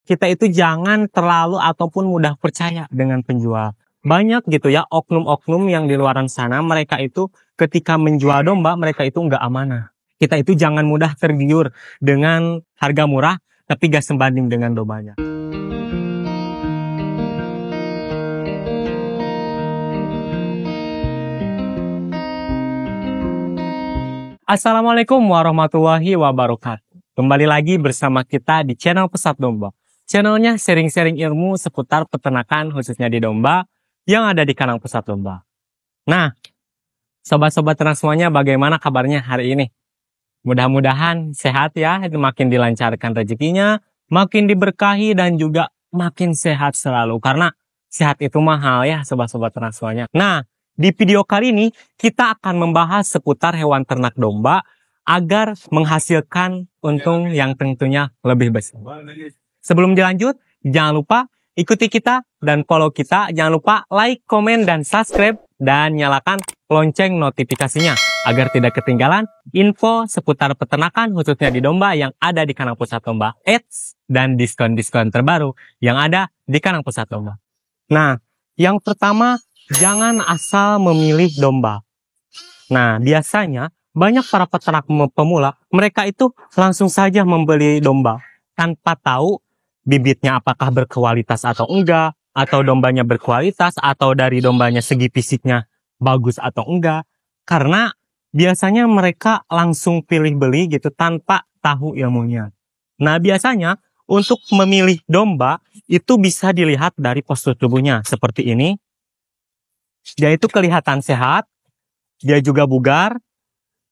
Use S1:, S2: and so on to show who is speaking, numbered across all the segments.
S1: kita itu jangan terlalu ataupun mudah percaya dengan penjual. Banyak gitu ya oknum-oknum yang di luaran sana, mereka itu ketika menjual domba, mereka itu nggak amanah. Kita itu jangan mudah tergiur dengan harga murah, tapi gak sebanding dengan dombanya. Assalamualaikum warahmatullahi wabarakatuh. Kembali lagi bersama kita di channel Pesat Domba. Channelnya sharing-sharing ilmu seputar peternakan khususnya di domba yang ada di kandang Pesat Domba. Nah, sobat-sobat ternak semuanya, bagaimana kabarnya hari ini? Mudah-mudahan sehat ya, makin dilancarkan rezekinya, makin diberkahi dan juga makin sehat selalu. Karena sehat itu mahal ya sobat-sobat ternak semuanya. Nah, di video kali ini kita akan membahas seputar hewan ternak domba agar menghasilkan untung yang tentunya lebih besar. Sebelum dilanjut, jangan lupa ikuti kita dan follow kita. Jangan lupa like, komen, dan subscribe dan nyalakan lonceng notifikasinya agar tidak ketinggalan info seputar peternakan khususnya di domba yang ada di kandang Pusat Domba, ads dan diskon-diskon terbaru yang ada di kandang Pusat Domba. Nah, yang pertama, jangan asal memilih domba. Nah, biasanya banyak para peternak pemula, mereka itu langsung saja membeli domba tanpa tahu bibitnya apakah berkualitas atau enggak, atau dombanya berkualitas, atau dari dombanya segi fisiknya bagus atau enggak. Karena biasanya mereka langsung pilih beli gitu tanpa tahu ilmunya. Nah, biasanya untuk memilih domba itu bisa dilihat dari postur tubuhnya seperti ini. Dia itu kelihatan sehat, dia juga bugar,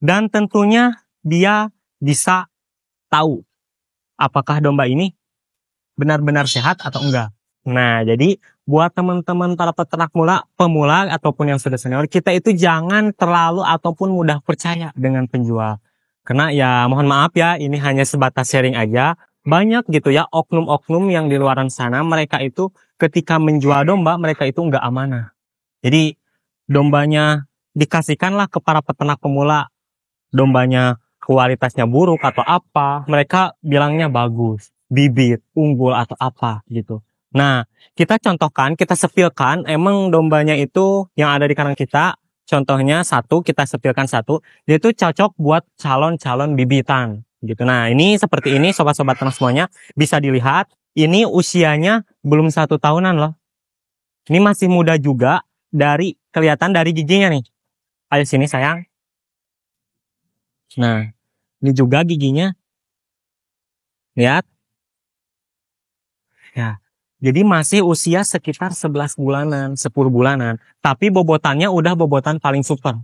S1: dan tentunya dia bisa tahu apakah domba ini benar-benar sehat atau enggak. Nah, jadi buat teman-teman para peternak pemula ataupun yang sudah senior, kita itu jangan terlalu ataupun mudah percaya dengan penjual. Karena ya mohon maaf ya, ini hanya sebatas sharing aja. Banyak gitu ya oknum-oknum yang di luaran sana, mereka itu ketika menjual domba, mereka itu enggak amanah. Jadi dombanya dikasihkanlah ke para peternak pemula, dombanya kualitasnya buruk atau apa, mereka bilangnya bagus, bibit, unggul atau apa gitu. Nah, kita contohkan, kita sepilkan, emang dombanya itu yang ada di kandang kita, contohnya kita sepilkan satu, dia itu cocok buat calon-calon bibitan gitu. Nah, ini seperti ini sobat-sobat ternak semuanya, bisa dilihat, ini usianya belum 1 tahunan loh. Ini masih muda juga, kelihatan dari giginya nih. Ayo sini sayang. Nah, ini juga giginya. Lihat. Ya. Jadi masih usia sekitar 11 bulanan, 10 bulanan. Tapi bobotannya udah bobotan paling super.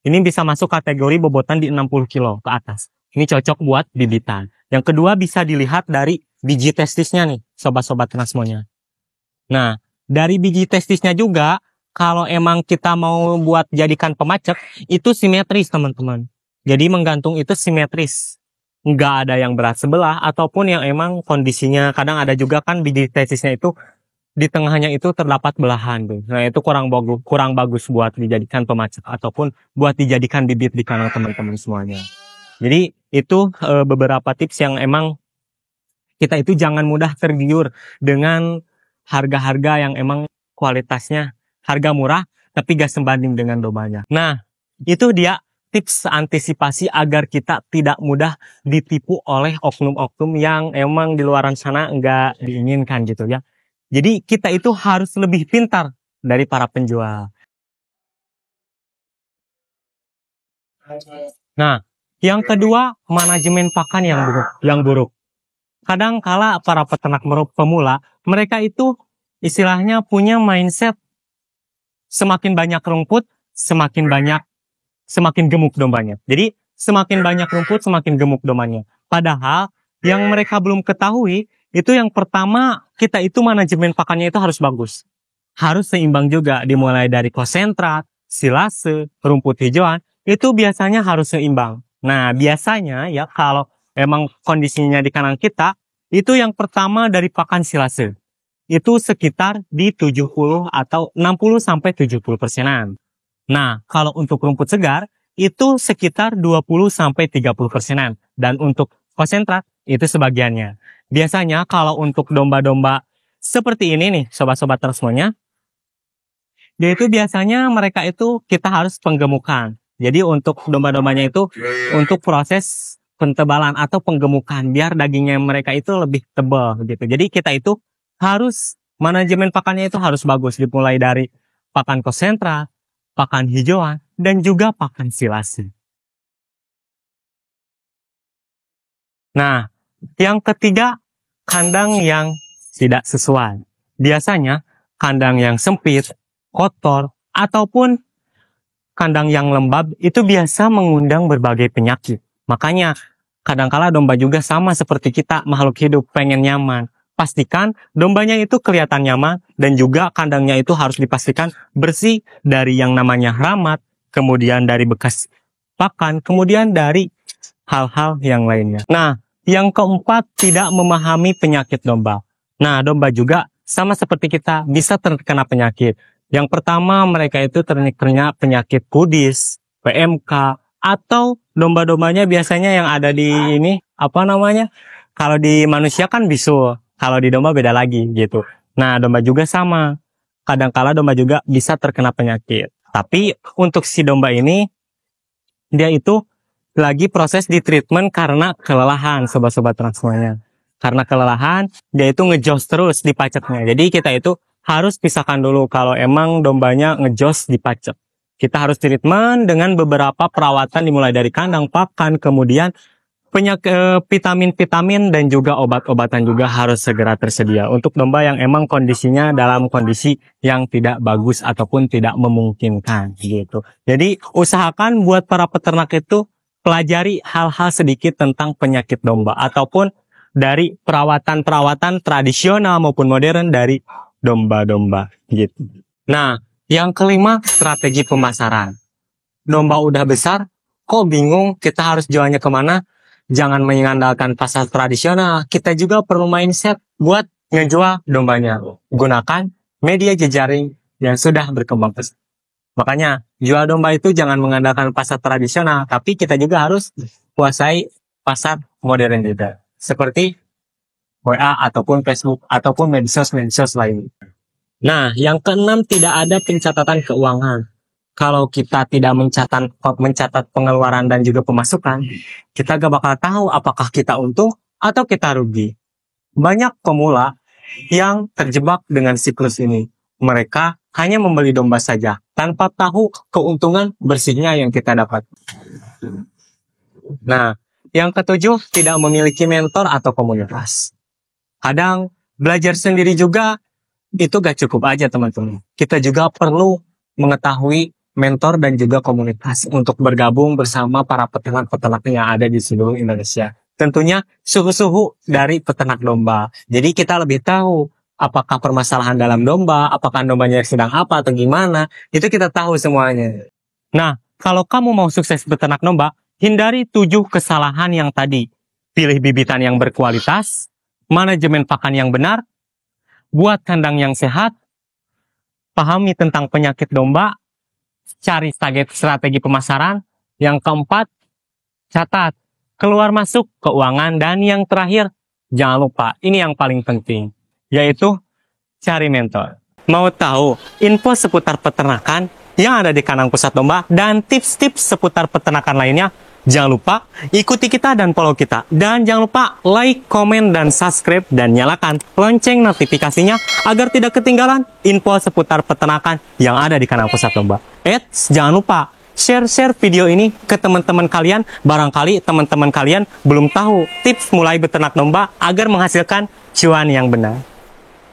S1: Ini bisa masuk kategori bobotan di 60 kilo ke atas. Ini cocok buat bibitan. Yang kedua bisa dilihat dari biji testisnya nih, sobat-sobat ternak semuanya. Nah, dari biji testisnya juga, kalau emang kita mau buat jadikan pemacek, itu simetris teman-teman. Jadi menggantung itu simetris. Nggak ada yang berat sebelah, ataupun yang emang kondisinya, kadang ada juga kan biji testisnya itu, di tengahnya itu terdapat belahan. Tuh. Nah itu kurang bagus buat dijadikan pemacek, ataupun buat dijadikan bibit di kandang teman-teman semuanya. Jadi itu beberapa tips yang emang kita itu jangan mudah tergiur dengan harga-harga yang emang kualitasnya harga murah, tapi gak sebanding dengan dombanya. Nah, itu dia tips antisipasi agar kita tidak mudah ditipu oleh oknum-oknum yang emang di luaran sana nggak diinginkan gitu ya. Jadi kita itu harus lebih pintar dari para penjual. Nah, yang kedua, manajemen pakan yang buruk. Kadang kala para peternak pemula, mereka itu istilahnya punya mindset semakin banyak rumput, semakin gemuk dombanya. Jadi semakin banyak rumput, semakin gemuk dombanya. Padahal yang mereka belum ketahui, itu yang pertama kita itu manajemen pakannya itu harus bagus. Harus seimbang juga, dimulai dari konsentrat, silase, rumput hijauan, itu biasanya harus seimbang. Nah biasanya ya kalau emang kondisinya di kandang kita, itu yang pertama dari pakan silase. Itu sekitar di 70 atau 60-70%. Nah, kalau untuk rumput segar, itu sekitar 20-30%. Dan untuk konsentrat, Itu sebagiannya. Biasanya kalau untuk domba-domba seperti ini nih, sobat-sobat semuanya, yaitu biasanya mereka itu kita harus penggemukan. Jadi untuk domba-dombanya itu untuk proses pentebalan atau penggemukan biar dagingnya mereka itu lebih tebal gitu. Jadi kita itu harus manajemen pakannya itu harus bagus, dimulai dari pakan konsentrat, pakan hijauan, dan juga pakan silase. Nah, yang ketiga, kandang yang tidak sesuai. Biasanya kandang yang sempit, kotor, ataupun kandang yang lembab itu biasa mengundang berbagai penyakit. Makanya kadangkala domba juga sama seperti kita, makhluk hidup pengen nyaman. Pastikan dombanya itu kelihatan nyaman dan juga kandangnya itu harus dipastikan bersih dari yang namanya haramat, kemudian dari bekas pakan, kemudian dari hal-hal yang lainnya. Nah, yang keempat, tidak memahami penyakit domba. Nah, domba juga sama seperti kita bisa terkena penyakit. Yang pertama, mereka itu terkena penyakit kudis, PMK, atau domba-dombanya biasanya yang ada di ini, kalau di manusia kan bisul, kalau di domba beda lagi gitu. Nah, domba juga sama. Kadangkala domba juga bisa terkena penyakit. Tapi untuk si domba ini, dia itu lagi proses di treatment karena kelelahan, sobat-sobat semuanya. Karena kelelahan, dia itu ngejos terus di pacetnya. Jadi kita itu harus pisahkan dulu kalau emang dombanya ngejos di pacet. Kita harus treatment dengan beberapa perawatan dimulai dari kandang, pakan, kemudian vitamin-vitamin dan juga obat-obatan juga harus segera tersedia untuk domba yang emang kondisinya dalam kondisi yang tidak bagus ataupun tidak memungkinkan gitu. Jadi usahakan buat para peternak itu pelajari hal-hal sedikit tentang penyakit domba ataupun dari perawatan-perawatan tradisional maupun modern dari domba-domba gitu. Nah, yang kelima, strategi pemasaran. Domba udah besar, kok bingung kita harus jualnya kemana? Jangan mengandalkan pasar tradisional. Kita juga perlu mindset buat ngejual dombanya. Gunakan media jejaring yang sudah berkembang pesat. Makanya, jual domba itu jangan mengandalkan pasar tradisional, tapi kita juga harus kuasai pasar modern juga. Seperti WA ataupun Facebook ataupun medsos lain. Nah, yang keenam, tidak ada pencatatan keuangan. Kalau kita tidak mencatat pengeluaran dan juga pemasukan, kita gak bakal tahu apakah kita untung atau kita rugi. Banyak pemula yang terjebak dengan siklus ini. Mereka hanya membeli domba saja, tanpa tahu keuntungan bersihnya yang kita dapat. Nah, yang ketujuh, tidak memiliki mentor atau komunitas. Kadang belajar sendiri juga itu gak cukup aja teman-teman. Kita juga perlu mengetahui mentor dan juga komunitas untuk bergabung bersama para peternak-peternak yang ada di seluruh Indonesia. Tentunya suhu-suhu dari peternak domba. Jadi kita lebih tahu apakah permasalahan dalam domba, apakah dombanya sedang apa atau gimana. Itu kita tahu semuanya. Nah, kalau kamu mau sukses beternak domba, hindari 7 kesalahan yang tadi. Pilih bibitan yang berkualitas, manajemen pakan yang benar, buat kandang yang sehat, pahami tentang penyakit domba, cari strategi pemasaran. Yang keempat, catat keluar masuk keuangan. Dan yang terakhir, jangan lupa, ini yang paling penting, yaitu cari mentor. Mau tahu info seputar peternakan yang ada di kandang pusat domba dan tips-tips seputar peternakan lainnya? Jangan lupa ikuti kita dan follow kita. Dan jangan lupa like, komen, dan subscribe. Dan nyalakan lonceng notifikasinya agar tidak ketinggalan info seputar peternakan yang ada di kandang pusat domba. Jangan lupa share video ini ke teman-teman kalian. Barangkali teman-teman kalian belum tahu tips mulai beternak domba agar menghasilkan cuan yang benar.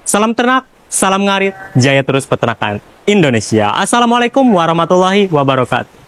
S1: Salam ternak, salam ngarit, jaya terus peternakan Indonesia. Assalamualaikum warahmatullahi wabarakatuh.